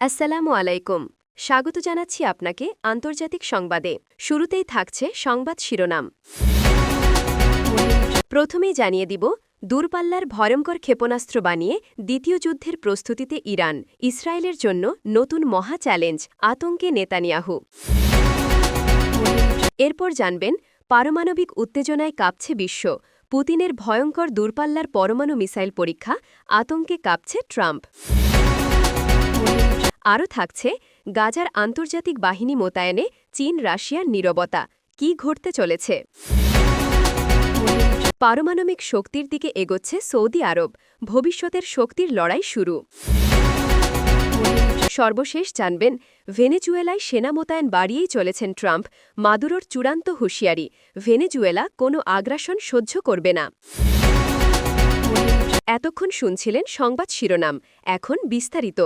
আসসালামু আলাইকুম। স্বাগত জানাচ্ছি আপনাকে আন্তর্জাতিক সংবাদে। শুরুতেই থাকছে সংবাদ শিরোনাম। প্রথমেই জানিয়ে দিব, দূরপাল্লার ভয়ঙ্কর ক্ষেপণাস্ত্র বানিয়ে দ্বিতীয় যুদ্ধের প্রস্তুতিতে ইরান, ইসরায়েলের জন্য নতুন মহা চ্যালেঞ্জ, আতঙ্কে নেতানিয়াহু। এরপর জানবেন, পারমাণবিক উত্তেজনায় কাঁপছে বিশ্ব, পুতিনের ভয়ঙ্কর দূরপাল্লার পরমাণু মিসাইল পরীক্ষা, আতঙ্কে কাঁপছে ট্রাম্প। আরও থাকছে, গাজার আন্তর্জাতিক বাহিনী মোতায়েনে চীন রাশিয়ার নীরবতা, কী ঘটতে চলেছে। পারমাণবিক শক্তির দিকে এগোচ্ছে সৌদি আরব, ভবিষ্যতের শক্তির লড়াই শুরু। সর্বশেষ জানবেন, ভেনেজুয়েলায় সেনা মোতায়েন বাড়িয়েই চলেছেন ট্রাম্প, মাদুরোর চূড়ান্ত হুঁশিয়ারি, ভেনেজুয়েলা কোনো আগ্রাসন সহ্য করবে না। এতক্ষণ শুনছিলেন সংবাদ শিরোনাম, এখন বিস্তারিত।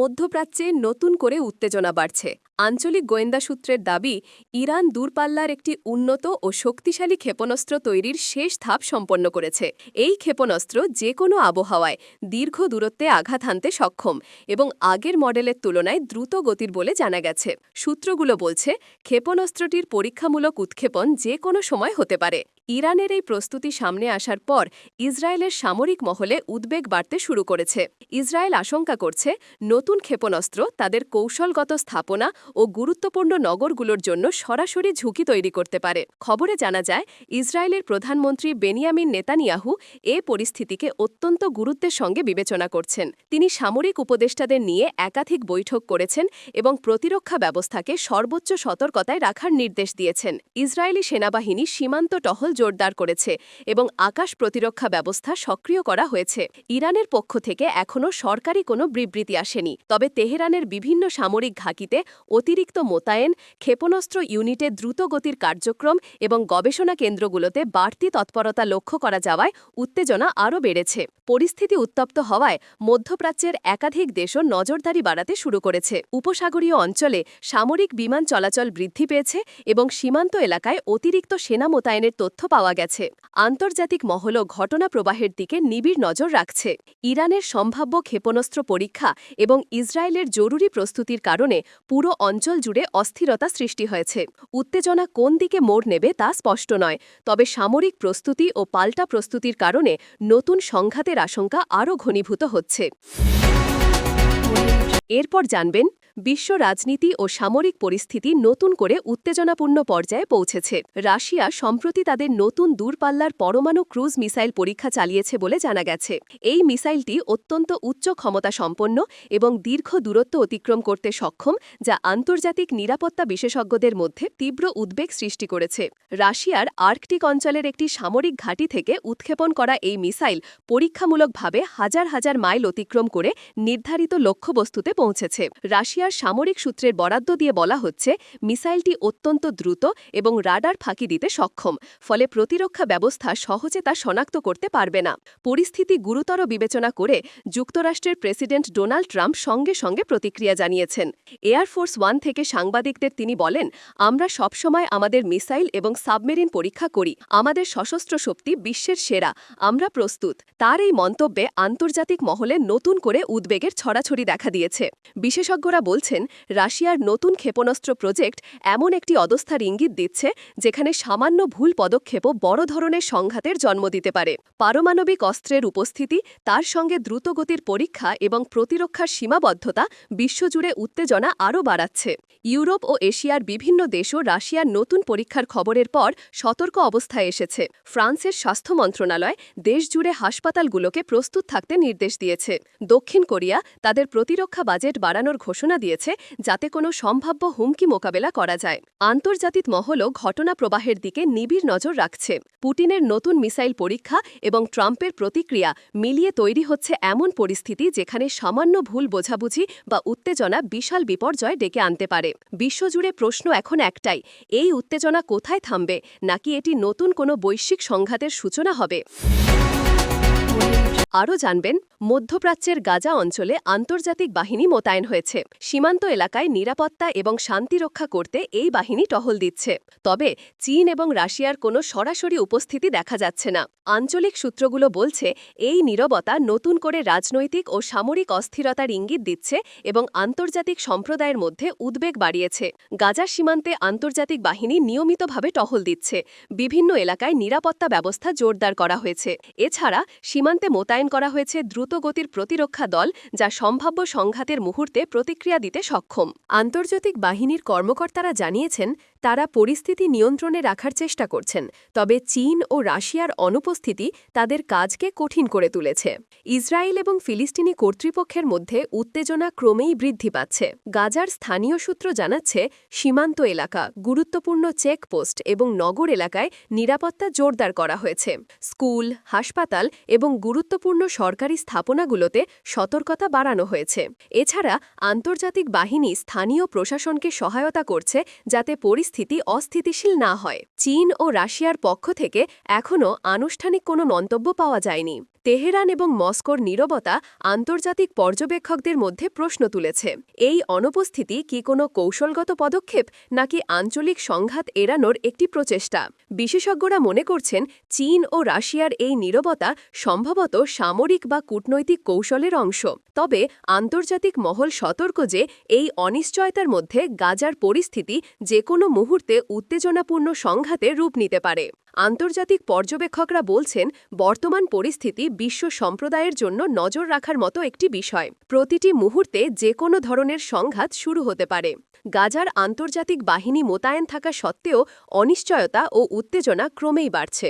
মধ্যপ্রাচ্যে নতুন করে উত্তেজনা বাড়ছে। আঞ্চলিক গোয়েন্দা সূত্রের দাবি, ইরান দূরপাল্লার একটি উন্নত ও শক্তিশালী ক্ষেপণাস্ত্র তৈরির শেষ ধাপ সম্পন্ন করেছে। এই ক্ষেপণাস্ত্র যে কোনো আবহাওয়ায় দীর্ঘ দূরত্বে আঘাত হানতে সক্ষম এবং আগের মডেলের তুলনায় দ্রুত গতির বলে জানা গেছে। সূত্রগুলো বলছে, ক্ষেপণাস্ত্রটির পরীক্ষামূলক উৎক্ষেপণ যে কোনো সময় হতে পারে। ইরানের এই প্রস্তুতি সামনে আসার পর ইসরায়েলের সামরিক মহলে উদ্বেগ বাড়তে শুরু করেছে। ইসরায়েল আশঙ্কা করছে, নতুন ক্ষেপণাস্ত্র তাদের কৌশলগত স্থাপনা ও গুরুত্বপূর্ণ নগরগুলোর জন্য সরাসরি ঝুঁকি তৈরি করতে পারে। খবরে জানা যায়, ইসরায়েলের প্রধানমন্ত্রী বেনিয়ামিন নেতানিয়াহু এ পরিস্থিতিকে অত্যন্ত গুরুত্বের সঙ্গে বিবেচনা করছেন। তিনি সামরিক উপদেষ্টাদের নিয়ে একাধিক বৈঠক করেছেন এবং প্রতিরক্ষা ব্যবস্থাকে সর্বোচ্চ সতর্কতায় রাখার নির্দেশ দিয়েছেন। ইসরায়েলি সেনাবাহিনী সীমান্ত টহল জোরদার করেছে এবং আকাশ প্রতিরক্ষা ব্যবস্থা সক্রিয় করা হয়েছে। ইরানের পক্ষ থেকে এখনও সরকারি কোনো বিবৃতি আসেনি, তবে তেহরানের বিভিন্ন সামরিক ঘাঁটিতে অতিরিক্ত মোতায়েন, ক্ষেপণাস্ত্র ইউনিটে দ্রুতগতির কার্যক্রম এবং গবেষণা কেন্দ্রগুলোতে বাড়তি তৎপরতা লক্ষ্য করা যাওয়ায় উত্তেজনা আরও বেড়েছে। পরিস্থিতি উত্তপ্ত হওয়ায় মধ্যপ্রাচ্যের একাধিক দেশও নজরদারি বাড়াতে শুরু করেছে। উপসাগরীয় অঞ্চলে সামরিক বিমান চলাচল বৃদ্ধি পেয়েছে এবং সীমান্ত এলাকায় অতিরিক্ত সেনা মোতায়েনের তথ্য পাওয়া গেছে। আন্তর্জাতিক মহলও ঘটনা প্রবাহের দিকে নিবিড় নজর রাখছে। ইরানের সম্ভাব্য ক্ষেপণাস্ত্র পরীক্ষা এবং ইসরায়েলের জরুরি প্রস্তুতির কারণে পুরো অঞ্চল জুড়ে অস্থিরতা সৃষ্টি হয়েছে। উত্তেজনা কোন দিকে মোড় নেবে তা স্পষ্ট নয়, তবে সামরিক প্রস্তুতি ও পাল্টা প্রস্তুতির কারণে নতুন সংঘাতের আশঙ্কা আরও ঘনীভূত হচ্ছে। এরপর জানবেন, বিশ্ব রাজনীতি ও সামরিক পরিস্থিতি নতুন করে উত্তেজনাপূর্ণ পর্যায়ে পৌঁছেছে। রাশিয়া সম্প্রতি তাদের নতুন দূরপাল্লার পরমাণু ক্রুজ মিসাইল পরীক্ষা চালিয়েছে বলে জানা গেছে। এই মিসাইলটি অত্যন্ত উচ্চ ক্ষমতা সম্পন্ন এবং দীর্ঘ দূরত্ব অতিক্রম করতে সক্ষম, যা আন্তর্জাতিক নিরাপত্তা বিশেষজ্ঞদের মধ্যে তীব্র উদ্বেগ সৃষ্টি করেছে। রাশিয়ার আর্কটিক অঞ্চলের একটি সামরিক ঘাঁটি থেকে উৎক্ষেপণ করা এই মিসাইল পরীক্ষামূলকভাবে হাজার হাজার মাইল অতিক্রম করে নির্ধারিত লক্ষ্যবস্তুতে পৌঁছেছে। রাশিয়ার সামরিক সূত্রের বরাদ্দ দিয়ে বলা হচ্ছে, মিসাইলটি অত্যন্ত দ্রুত এবং রাডার ফাঁকি দিতে সক্ষম, ফলে প্রতিরক্ষা ব্যবস্থা সহজে তা শনাক্ত করতে পারবে না। পরিস্থিতি গুরুতর বিবেচনা করে যুক্তরাষ্ট্রের প্রেসিডেন্ট ডোনাল্ড ট্রাম্প সঙ্গে সঙ্গে প্রতিক্রিয়া জানিয়েছেন। এয়ারফোর্স ওয়ান থেকে সাংবাদিকদের তিনি বলেন, আমরা সবসময় আমাদের মিসাইল এবং সাবমেরিন পরীক্ষা করি। আমাদের সশস্ত্র শক্তি বিশ্বের সেরা, আমরা প্রস্তুত। তার এই মন্তব্যে আন্তর্জাতিক মহলে নতুন করে উদ্বেগের ছড়াছড়ি দেখা দিয়েছে। বিশেষজ্ঞরা বলছেন, রাশিয়ার নতুন ক্ষেপণাস্ত্র প্রজেক্ট এমন একটি অবস্থার ইঙ্গিত দিচ্ছে যেখানে সামান্য ভুল পদক্ষেপও বড় ধরনের সংঘাতের জন্ম দিতে পারে। পারমাণবিক অস্ত্রের উপস্থিতি, তার সঙ্গে দ্রুতগতির পরীক্ষা এবং প্রতিরক্ষার সীমাবদ্ধতা বিশ্বজুড়ে উত্তেজনা আরও বাড়াচ্ছে। ইউরোপ ও এশিয়ার বিভিন্ন দেশও রাশিয়ার নতুন পরীক্ষার খবরের পর সতর্ক অবস্থায় এসেছে। ফ্রান্সের স্বাস্থ্য মন্ত্রণালয় দেশজুড়ে হাসপাতালগুলোকে প্রস্তুত থাকতে নির্দেশ দিয়েছে। দক্ষিণ কোরিয়া তাদের প্রতিরক্ষা বাজেট বাড়ানোর ঘোষণা দিয়েছে, যাতে কোনো সম্ভাব্য হুমকি মোকাবেলা করা যায়। আন্তর্জাতিক মহলও ঘটনা প্রবাহের দিকে নিবিড় নজর রাখছে। পুতিনের নতুন মিসাইল পরীক্ষা এবং ট্রাম্পের প্রতিক্রিয়া মিলিয়ে তৈরি হচ্ছে এমন পরিস্থিতি যেখানে সামান্য ভুল বোঝাবুঝি বা উত্তেজনা বিশাল বিপর্যয় ডেকে আনতে পারে। বিশ্বজুড়ে প্রশ্ন এখন একটাই, এই উত্তেজনা কোথায় থামবে, নাকি এটি নতুন কোনো বৈশ্বিক সংঘাতের সূচনা হবে? আরও জানবেন, মধ্যপ্রাচ্যের গাজা অঞ্চলে আন্তর্জাতিক বাহিনী মোতায়েন হয়েছে। সীমান্ত এলাকায় নিরাপত্তা এবং শান্তি রক্ষা করতে এই বাহিনী টহল দিচ্ছে। তবে চীন এবং রাশিয়ার কোনো সরাসরি উপস্থিতি দেখা যাচ্ছে না। আঞ্চলিক সূত্রগুলো বলছে, এই নীরবতা নতুন করে রাজনৈতিক ও সামরিক অস্থিরতার ইঙ্গিত দিচ্ছে এবং আন্তর্জাতিক সম্প্রদায়ের মধ্যে উদ্বেগ বাড়িয়েছে। গাজার সীমান্তে আন্তর্জাতিক বাহিনী নিয়মিতভাবে টহল দিচ্ছে। বিভিন্ন এলাকায় নিরাপত্তা ব্যবস্থা জোরদার করা হয়েছে। এছাড়া সীমান্তে মোতায়েন করা হয়েছে দ্রুতগতির প্রতিরক্ষা দল, যা সম্ভাব্য সংঘাতের মুহূর্তে প্রতিক্রিয়া দিতে সক্ষম। আন্তর্জাতিক বাহিনীর কর্মকর্তারা জানিয়েছেন, তারা পরিস্থিতি নিয়ন্ত্রণে রাখার চেষ্টা করছেন, তবে চীন ও রাশিয়ার অনুপস্থিতি তাদের কাজকে কঠিন করে তুলেছে। ইসরায়েল এবং ফিলিস্তিনি কর্তৃপক্ষের মধ্যে উত্তেজনা ক্রমেই বৃদ্ধি পাচ্ছে। গাজার স্থানীয় সূত্র জানাচ্ছে, সীমান্ত এলাকা, গুরুত্বপূর্ণ চেকপোস্ট এবং নগর এলাকায় নিরাপত্তা জোরদার করা হয়েছে। স্কুল, হাসপাতাল এবং গুরুত্বপূর্ণ সরকারি স্থাপনাগুলোতে সতর্কতা বাড়ানো হয়েছে। এছাড়া আন্তর্জাতিক বাহিনী স্থানীয় প্রশাসনকে সহায়তা করছে, যাতে পরিস্থিতি অস্থিতিশীল না হয়। চীন ও রাশিয়ার পক্ষ থেকে এখনও আনুষ্ঠানিক কোনো মন্তব্য পাওয়া যায়নি। তেহরান এবং মস্কোর নীরবতা আন্তর্জাতিক পর্যবেক্ষকদের মধ্যে প্রশ্ন তুলেছে। এই অনুপস্থিতি কি কোনো কৌশলগত পদক্ষেপ, নাকি আঞ্চলিক সংঘাত এড়ানোর একটি প্রচেষ্টা? বিশেষজ্ঞরা মনে করছেন, চীন ও রাশিয়ার এই নীরবতা সম্ভবত সামরিক বা কূটনৈতিক কৌশলের অংশ। তবে আন্তর্জাতিক মহল সতর্ক যে এই অনিশ্চয়তার মধ্যে গাজার পরিস্থিতি যে কোনো মুহূর্তে উত্তেজনাপূর্ণ সংঘাতে রূপ নিতে পারে। আন্তর্জাতিক পর্যবেক্ষকরা বলছেন, বর্তমান পরিস্থিতি বিশ্ব সম্প্রদায়ের জন্য নজর রাখার মতো একটি বিষয়। প্রতিটি মুহূর্তে যে কোনো ধরনের সংঘাত শুরু হতে পারে। গাজার আন্তর্জাতিক বাহিনী মোতায়েন থাকা সত্ত্বেও অনিশ্চয়তা ও উত্তেজনা ক্রমেই বাড়ছে।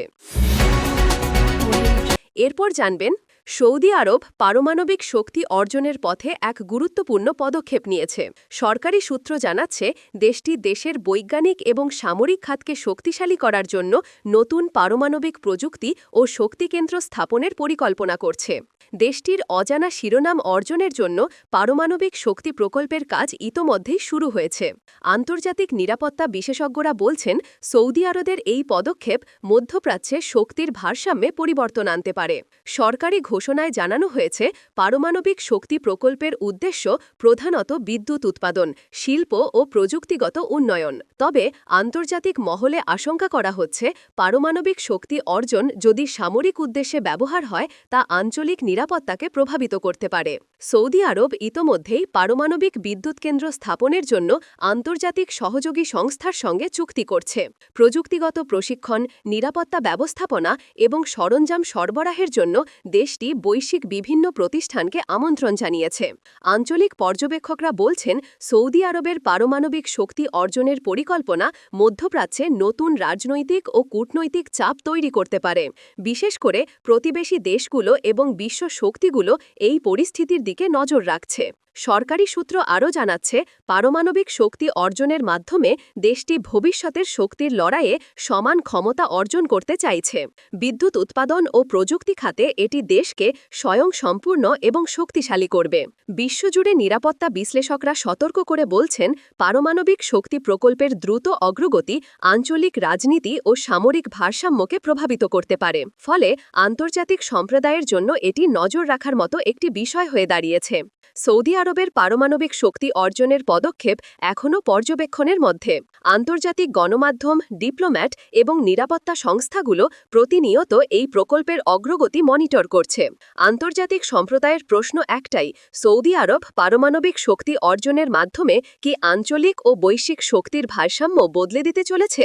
এরপর জানবেন, সৌদি আরব পারমাণবিক শক্তি অর্জনের পথে এক গুরুত্বপূর্ণ পদক্ষেপ নিয়েছে। সরকারি সূত্র জানাচ্ছে, দেশটি দেশের বৈজ্ঞানিক এবং সামরিক খাতকে শক্তিশালী করার জন্য নতুন পারমাণবিক প্রযুক্তি ও শক্তিকেন্দ্র স্থাপনের পরিকল্পনা করছে। দেশটির অজানা শিরোনাম অর্জনের জন্য পারমাণবিক শক্তি প্রকল্পের কাজ ইতোমধ্যেই শুরু হয়েছে। আন্তর্জাতিক নিরাপত্তা বিশেষজ্ঞরা বলছেন, সৌদি আরবের এই পদক্ষেপ মধ্যপ্রাচ্যে শক্তির ভারসাম্যে পরিবর্তন আনতে পারে। সরকারি ঘোষণায় জানানো হয়েছে, পারমাণবিক শক্তি প্রকল্পের উদ্দেশ্য প্রধানত বিদ্যুৎ উৎপাদন, শিল্প ও প্রযুক্তিগত উন্নয়ন। তবে আন্তর্জাতিক মহলে আশঙ্কা করা হচ্ছে, পারমাণবিক শক্তি অর্জন যদি সামরিক উদ্দেশ্যে ব্যবহার হয়, তা আঞ্চলিক নিরাপত্তাকে প্রভাবিত করতে পারে। সৌদি আরব ইতোমধ্যেই পারমাণবিক বিদ্যুৎ কেন্দ্র স্থাপনের জন্য আন্তর্জাতিক সহযোগী সংস্থার সঙ্গে চুক্তি করছে। প্রযুক্তিগত প্রশিক্ষণ, নিরাপত্তা ব্যবস্থাপনা এবং সরঞ্জাম সরবরাহের জন্য দেশটি বৈশ্বিক বিভিন্ন প্রতিষ্ঠানকে আমন্ত্রণ জানিয়েছে। আঞ্চলিক পর্যবেক্ষকরা বলছেন, সৌদি আরবের পারমাণবিক শক্তি অর্জনের পরিকল্পনা মধ্যপ্রাচ্যে নতুন রাজনৈতিক ও কূটনৈতিক চাপ তৈরি করতে পারে। বিশেষ করে প্রতিবেশী দেশগুলো এবং বিশ্ব শক্তিগুলো এই পরিস্থিতির দিকে নজর রাখছে। সরকারি সূত্র আরও জানাচ্ছে, পারমাণবিক শক্তি অর্জনের মাধ্যমে দেশটি ভবিষ্যতের শক্তির লড়াইয়ে সমান ক্ষমতা অর্জন করতে চাইছে। বিদ্যুৎ উৎপাদন ও প্রযুক্তি খাতে এটি দেশকে স্বয়ংসম্পূর্ণ এবং শক্তিশালী করবে। বিশ্বজুড়ে নিরাপত্তা বিশ্লেষকরা সতর্ক করে বলছেন, পারমাণবিক শক্তি প্রকল্পের দ্রুত অগ্রগতি আঞ্চলিক রাজনীতি ও সামরিক ভারসাম্যকে প্রভাবিত করতে পারে। ফলে আন্তর্জাতিক সম্প্রদায়ের জন্য এটি নজর রাখার মতো একটি বিষয় হয়ে দাঁড়িয়েছে। সৌদি আরবের পারমাণবিক শক্তি অর্জনের পদক্ষেপ এখনও পর্যবেক্ষণের মধ্যে। আন্তর্জাতিক গণমাধ্যম, ডিপ্লোম্যাট এবং নিরাপত্তা সংস্থাগুলো প্রতিনিয়ত এই প্রকল্পের অগ্রগতি মনিটর করছে। আন্তর্জাতিক সম্প্রদায়ের প্রশ্ন একটাই, সৌদি আরব পারমাণবিক শক্তি অর্জনের মাধ্যমে কি আঞ্চলিক ও বৈশ্বিক শক্তির ভারসাম্য বদলে দিতে চলেছে?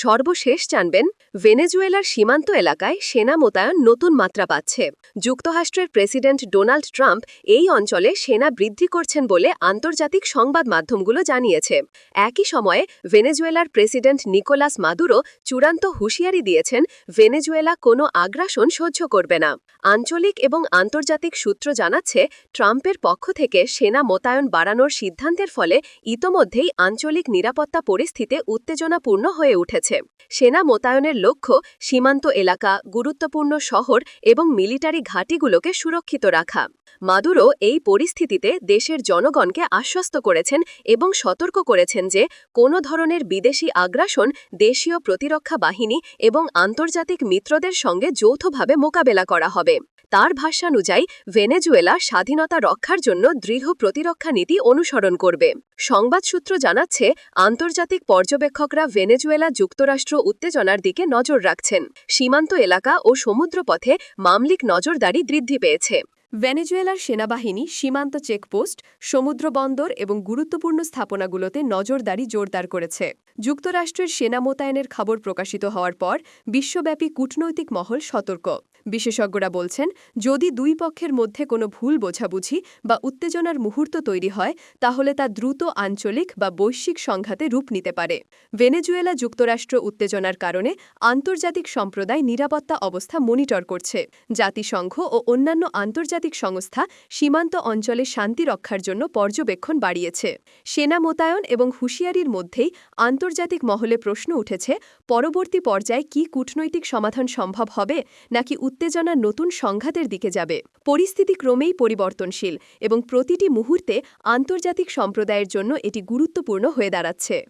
সর্বশেষ জানবেন, ভেনেজুয়েলার সীমান্ত এলাকায় সেনা মোতায়েন নতুন মাত্রা পাচ্ছে। যুক্তরাষ্ট্রের প্রেসিডেন্ট ডোনাল্ড ট্রাম্প এই অঞ্চলে সেনা বৃদ্ধি করছেন বলে আন্তর্জাতিক সংবাদ মাধ্যমগুলো জানিয়েছে। একই সময়ে ভেনেজুয়েলার প্রেসিডেন্ট নিকোলাস মাদুরো চূড়ান্ত হুঁশিয়ারি দিয়েছেন, ভেনেজুয়েলা কোনো আগ্রাসন সহ্য করবে না। আঞ্চলিক এবং আন্তর্জাতিক সূত্র জানাচ্ছে, ট্রাম্পের পক্ষ থেকে সেনা মোতায়েন বাড়ানোর সিদ্ধান্তের ফলে ইতোমধ্যেই আঞ্চলিক নিরাপত্তা পরিস্থিতি উত্তেজনাপূর্ণ হয়ে উঠেছে। উঠেছে। সেনা মোতায়েনের লক্ষ্য সীমান্ত এলাকা, গুরুত্বপূর্ণ শহর এবং মিলিটারি ঘাঁটিগুলোকে সুরক্ষিত রাখা। মাদুরো এই পরিস্থিতিতে দেশের জনগণকে আশ্বস্ত করেছেন এবং সতর্ক করেছেন যে কোনো ধরনের বিদেশি আগ্রাসন দেশীয় প্রতিরক্ষা বাহিনী এবং আন্তর্জাতিক মিত্রদের সঙ্গে যৌথভাবে মোকাবেলা করা হবে। তার ভাষ্যানুযায়ী ভেনেজুয়েলা স্বাধীনতা রক্ষার জন্য দৃঢ় প্রতিরক্ষা নীতি অনুসরণ করবে। সংবাদ সূত্র জানাচ্ছে, আন্তর্জাতিক পর্যবেক্ষকরা ভেনেজুয়েলা যুক্তরাষ্ট্র উত্তেজনার দিকে নজর রাখছেন। সীমান্ত এলাকা ও সমুদ্রপথে মামলিক নজরদারি বৃদ্ধি পেয়েছে। ভেনেজুয়েলার সেনাবাহিনী সীমান্ত চেকপোস্ট, সমুদ্রবন্দর এবং গুরুত্বপূর্ণ স্থাপনাগুলোতে নজরদারি জোরদার করেছে। যুক্তরাষ্ট্রের সেনা মোতায়েনের খবর প্রকাশিত হওয়ার পর বিশ্বব্যাপী কূটনৈতিক মহল সতর্ক। বিশেষজ্ঞরা বলছেন, যদি দুই পক্ষের মধ্যে কোনো ভুল বোঝাবুঝি বা উত্তেজনার মুহূর্ত তৈরি হয়, তাহলে তা দ্রুত আঞ্চলিক বা বৈশ্বিক সংঘাতে রূপ নিতে পারে। ভেনেজুয়েলা যুক্তরাষ্ট্র উত্তেজনার কারণে আন্তর্জাতিক সম্প্রদায় নিরাপত্তা অবস্থা মনিটর করছে। জাতিসংঘ ও অন্যান্য আন্তর্জাতিক সংস্থা সীমান্ত অঞ্চলে শান্তি রক্ষার জন্য পর্যবেক্ষণ বাড়িয়েছে। সেনা মোতায়েন এবং হুঁশিয়ারির মধ্যেই আন্তর্জাতিক মহলে প্রশ্ন উঠেছে, পরবর্তী পর্যায়ে কি কূটনৈতিক সমাধান সম্ভব হবে, নাকি উত্তেজনা নতুন সংঘাতের দিকে যাবে? পরিস্থিতি ক্রমেই পরিবর্তনশীল এবং প্রতিটি মুহূর্তে আন্তর্জাতিক সম্প্রদায়ের জন্য এটি গুরুত্বপূর্ণ হয়ে দাঁড়াচ্ছে।